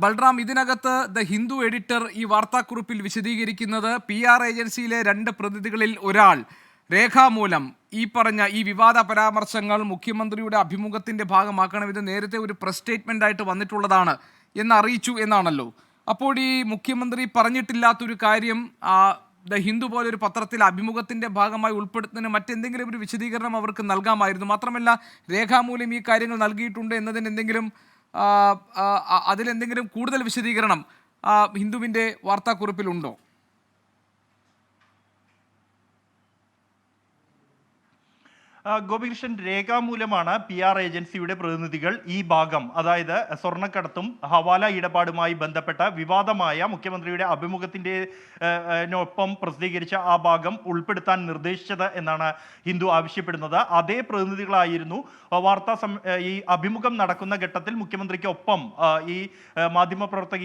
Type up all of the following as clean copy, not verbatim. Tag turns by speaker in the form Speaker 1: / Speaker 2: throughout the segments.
Speaker 1: ബൽറാം, ഇതിനകത്ത് the Hindu editor ഈ വാർത്താക്കുറിപ്പിൽ വിശദീകരിക്കുന്നത് PR ഏജൻസിയിലെ 2 പ്രതിനിധികളിൽ ഒരാൾ രേഖാമൂലം ഈ പറഞ്ഞ ഈ വിവാദ പരാമർശങ്ങൾ മുഖ്യമന്ത്രിയുടെ അഭിമുഖത്തിന്റെ ഭാഗമാക്കണം, ഇത് നേരത്തെ ഒരു പ്രസ് സ്റ്റേറ്റ്മെന്റ് ആയിട്ട് വന്നിട്ടുള്ളതാണ് എന്ന് അറിയിച്ചു എന്നാണല്ലോ. അപ്പോൾ ഈ മുഖ്യമന്ത്രി പറഞ്ഞിട്ടില്ലാത്തൊരു കാര്യം ദ ഹിന്ദു പോലെ ഒരു പത്രത്തിൽ അഭിമുഖത്തിന്റെ ഭാഗമായി ഉൾപ്പെടുത്തുന്നതിന് മറ്റെന്തെങ്കിലും ഒരു വിശദീകരണം അവർക്ക് നൽകാമായിരുന്നു. മാത്രമല്ല, രേഖാമൂലം ഈ കാര്യങ്ങൾ നൽകിയിട്ടുണ്ട് എന്നതിന് എന്തെങ്കിലും അതിലെന്തെങ്കിലും കൂടുതൽ വിശദീകരണം ഹിന്ദുവിൻ്റെ വാർത്താക്കുറിപ്പിലുണ്ടോ?
Speaker 2: ഗോപികൃഷ്ണൻ, രേഖാമൂലമാണ് PR ഏജൻസിയുടെ പ്രതിനിധികൾ ഈ ഭാഗം, അതായത് സ്വർണ്ണക്കടത്തും ഹവാല ഇടപാടുമായി ബന്ധപ്പെട്ട വിവാദമായ മുഖ്യമന്ത്രിയുടെ അഭിമുഖത്തിന്റെ ഒപ്പം പ്രസിദ്ധീകരിച്ച ആ ഭാഗം ഉൾപ്പെടുത്താൻ നിർദ്ദേശിച്ചത് എന്നാണ് ഹിന്ദു ആവശ്യപ്പെടുന്നത്. അതേ പ്രതിനിധികളായിരുന്നു ഈ അഭിമുഖം നടക്കുന്ന ഘട്ടത്തിൽ മുഖ്യമന്ത്രിക്കൊപ്പം ഈ മാധ്യമപ്രവർത്തക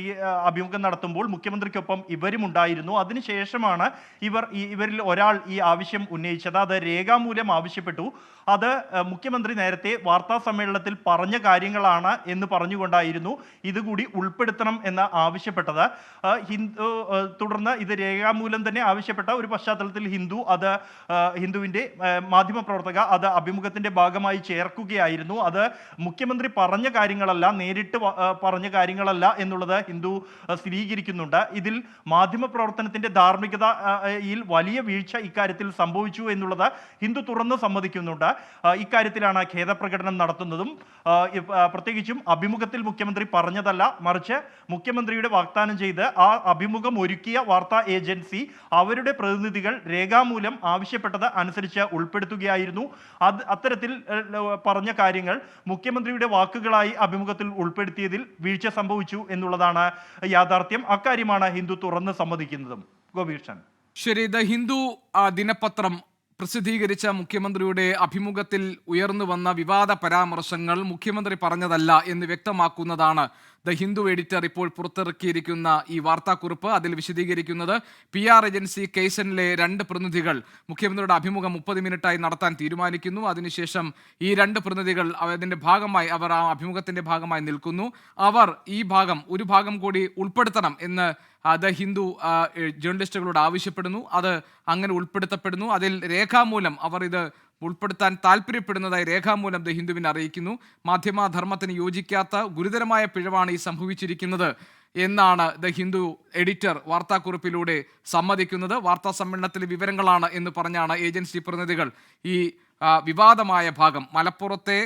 Speaker 2: അഭിമുഖം നടത്തുമ്പോൾ മുഖ്യമന്ത്രിക്കൊപ്പം ഇവരും ഉണ്ടായിരുന്നു. അതിനുശേഷമാണ് ഇവരിൽ ഒരാൾ ഈ ആവശ്യം ഉന്നയിച്ചത്. അത് രേഖാമൂലം ആവശ്യപ്പെട്ടു. അത് മുഖ്യമന്ത്രി നേരത്തെ വാർത്താ സമ്മേളനത്തിൽ പറഞ്ഞ കാര്യങ്ങളാണ് എന്ന് പറഞ്ഞുകൊണ്ടായിരുന്നു ഇതുകൂടി ഉൾപ്പെടുത്തണം എന്ന് ആവശ്യപ്പെട്ടത്. തുടർന്ന് ഇത് രേഖാമൂലം തന്നെ ആവശ്യപ്പെട്ട ഒരു പശ്ചാത്തലത്തിൽ ഹിന്ദുവിൻ്റെ മാധ്യമപ്രവർത്തക അത് അഭിമുഖത്തിന്റെ ഭാഗമായി ചേർക്കുകയായിരുന്നു. അത് മുഖ്യമന്ത്രി പറഞ്ഞ കാര്യങ്ങളല്ല, നേരിട്ട് പറഞ്ഞ കാര്യങ്ങളല്ല എന്നുള്ളത് ഹിന്ദു സ്ഥിരീകരിക്കുന്നുണ്ട്. ഇതിൽ മാധ്യമപ്രവർത്തനത്തിന്റെ ധാർമ്മികതയിൽ വലിയ വീഴ്ച ഇക്കാര്യത്തിൽ സംഭവിച്ചു എന്നുള്ളത് ഹിന്ദു തുറന്ന് സമ്മതിക്കുന്നുണ്ട്. ഇക്കാര്യത്തിലാണ് ഖേദപ്രകടനം നടത്തുന്നതും. പ്രത്യേകിച്ചും അഭിമുഖത്തിൽ മുഖ്യമന്ത്രി പറഞ്ഞതല്ല, മറിച്ച് മുഖ്യമന്ത്രിയുടെ വാഗ്ദാനം ചെയ്ത് ആ അഭിമുഖം ഒരുക്കിയ വാർത്താ ഏജൻസി അവരുടെ പ്രതിനിധികൾ രേഖാമൂലം ആവശ്യപ്പെട്ടത് അനുസരിച്ച് ഉൾപ്പെടുത്തുകയായിരുന്നു. അത്തരത്തിൽ പറഞ്ഞ കാര്യങ്ങൾ മുഖ്യമന്ത്രിയുടെ വാക്കുകളായി അഭിമുഖത്തിൽ ഉൾപ്പെടുത്തിയതിൽ വീഴ്ച സംഭവിച്ചു എന്നുള്ളതാണ് യാഥാർത്ഥ്യം. അക്കാര്യമാണ് ഹിന്ദു തുറന്ന് സമ്മതിക്കുന്നതും. ഗോപികൃഷ്ണൻ,
Speaker 1: ശരി. ദ ഹിന്ദു ദിനപത്രം പ്രസിദ്ധീകരിച്ച മുഖ്യമന്ത്രിയുടെ അഭിമുഖത്തിൽ ഉയർന്നു വന്ന വിവാദ പരാമർശങ്ങൾ മുഖ്യമന്ത്രി പറഞ്ഞതല്ല എന്ന് വ്യക്തമാക്കുന്നതാണ് ദ ഹിന്ദു എഡിറ്റർ ഇപ്പോൾ പുറത്തിറക്കിയിരിക്കുന്ന ഈ വാർത്താക്കുറിപ്പ്. അതിൽ വിശദീകരിക്കുന്നത് PR ഏജൻസി കേസനിലെ 2 പ്രതിനിധികൾ മുഖ്യമന്ത്രിയുടെ അഭിമുഖം 30 മിനിറ്റായി നടത്താൻ തീരുമാനിക്കുന്നു. അതിനുശേഷം ഈ 2 പ്രതിനിധികൾ അതിൻ്റെ ഭാഗമായി ആ അഭിമുഖത്തിന്റെ ഭാഗമായി നിൽക്കുന്നു. അവർ ഈ ഒരു ഭാഗം കൂടി ഉൾപ്പെടുത്തണം എന്ന് ദ ഹിന്ദു ജേർണലിസ്റ്റുകളോട് ആവശ്യപ്പെടുന്നു. അത് അങ്ങനെ ഉൾപ്പെടുത്തപ്പെടുന്നു. അതിൽ രേഖാമൂലം അവർ ഇത് ഉൾപ്പെടുത്താൻ താല്പര്യപ്പെടുന്നതായി രേഖാമൂലം ദ ഹിന്ദുവിനെ അറിയിക്കുന്നു. മാധ്യമധർമ്മത്തിന് യോജിക്കാത്ത ഗുരുതരമായ പിഴവാണ് ഈ സംഭവിച്ചിരിക്കുന്നത് എന്നാണ് ദ ഹിന്ദു എഡിറ്റർ വാർത്താക്കുറിപ്പിലൂടെ സമ്മതിക്കുന്നത്. വാർത്താ സമ്മേളനത്തിലെ വിവരങ്ങളാണ് എന്ന് പറഞ്ഞാണ് ഏജൻസി പ്രതിനിധികൾ ഈ വിവാദമായ ഭാഗം, മലപ്പുറത്തെ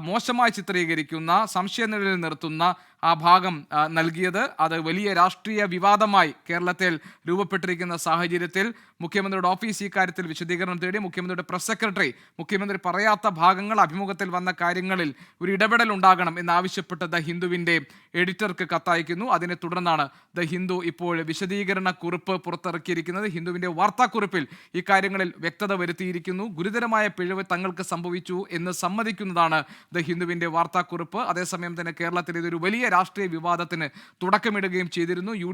Speaker 1: മോശമായി ചിത്രീകരിക്കുന്ന, സംശയനിഴലിൽ നിർത്തുന്ന ആ ഭാഗം നൽകിയത്. അത് വലിയ രാഷ്ട്രീയ വിവാദമായി കേരളത്തിൽ രൂപപ്പെട്ടിരിക്കുന്ന സാഹചര്യത്തിൽ മുഖ്യമന്ത്രിയുടെ ഓഫീസ് ഈ കാര്യത്തിൽ വിശദീകരണം തേടി. മുഖ്യമന്ത്രിയുടെ പ്രസ് സെക്രട്ടറി മുഖ്യമന്ത്രി പറയാത്ത ഭാഗങ്ങൾ, അഭിമുഖത്തിൽ വന്ന കാര്യങ്ങളിൽ ഒരു ഇടപെടൽ ഉണ്ടാകണം എന്നാവശ്യപ്പെട്ട് ദ ഹിന്ദുവിൻ്റെ എഡിറ്റർക്ക് കത്തയക്കുന്നു. അതിനെ തുടർന്നാണ് ദ ഹിന്ദു ഇപ്പോൾ വിശദീകരണ കുറിപ്പ് പുറത്തിറക്കിയിരിക്കുന്നത്. ഹിന്ദുവിൻ്റെ വാർത്താക്കുറിപ്പിൽ ഈ കാര്യങ്ങളിൽ വ്യക്തത വരുത്തിയിരിക്കുന്നു. ഗുരുതരമായ പിഴവ് തങ്ങൾക്ക് സംഭവിച്ചു എന്ന് സമ്മതിക്കുന്നതാണ് ദ ഹിന്ദുവിൻ്റെ വാർത്താക്കുറിപ്പ്. അതേസമയം തന്നെ കേരളത്തിൽ ഇതൊരു വലിയ രാഷ്ട്രീയ വിവാദത്തിന് തുടക്കമിടുകയും ചെയ്തിരുന്നു. യു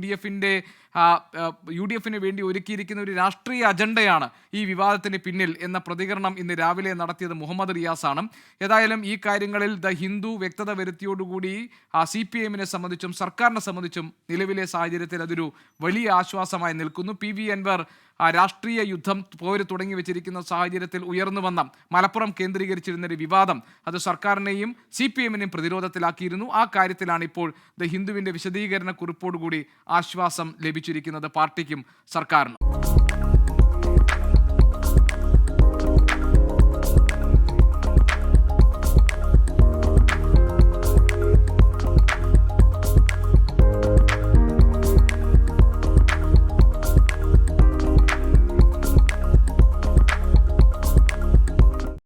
Speaker 1: ഡി എഫിന് വേണ്ടി ഒരുക്കിയിരിക്കുന്ന ഒരു രാഷ്ട്രീയ അജണ്ടയാണ് ഈ വിവാദത്തിന് പിന്നിൽ എന്ന പ്രതികരണം ഇന്ന് രാവിലെ നടത്തിയത് മുഹമ്മദ് റിയാസാണ്. ഏതായാലും ഈ കാര്യങ്ങളിൽ ദ ഹിന്ദു വ്യക്തത വരുത്തിയോടുകൂടി CPIM സംബന്ധിച്ചും സർക്കാരിനെ സംബന്ധിച്ചും നിലവിലെ സാഹചര്യത്തിൽ അതൊരു വലിയ ആശ്വാസമായി നിൽക്കുന്നു. PV അൻവർ രാഷ്ട്രീയ യുദ്ധം പോര് തുടങ്ങി വെച്ചിരിക്കുന്ന സാഹചര്യത്തിൽ ഉയർന്നു വന്ന മലപ്പുറം കേന്ദ്രീകരിച്ചിരുന്നൊരു വിവാദം അത് സർക്കാരിനെയും CPIM പ്രതിരോധത്തിലാക്കിയിരുന്നു. ആ കാര്യത്തിലാണ് ഇപ്പോൾ ദ ഹിന്ദുവിൻ്റെ വിശദീകരണ കുറിപ്പോടുകൂടി ആശ്വാസം ലഭിച്ചിരിക്കുന്നത് പാർട്ടിക്കും സർക്കാരിനും.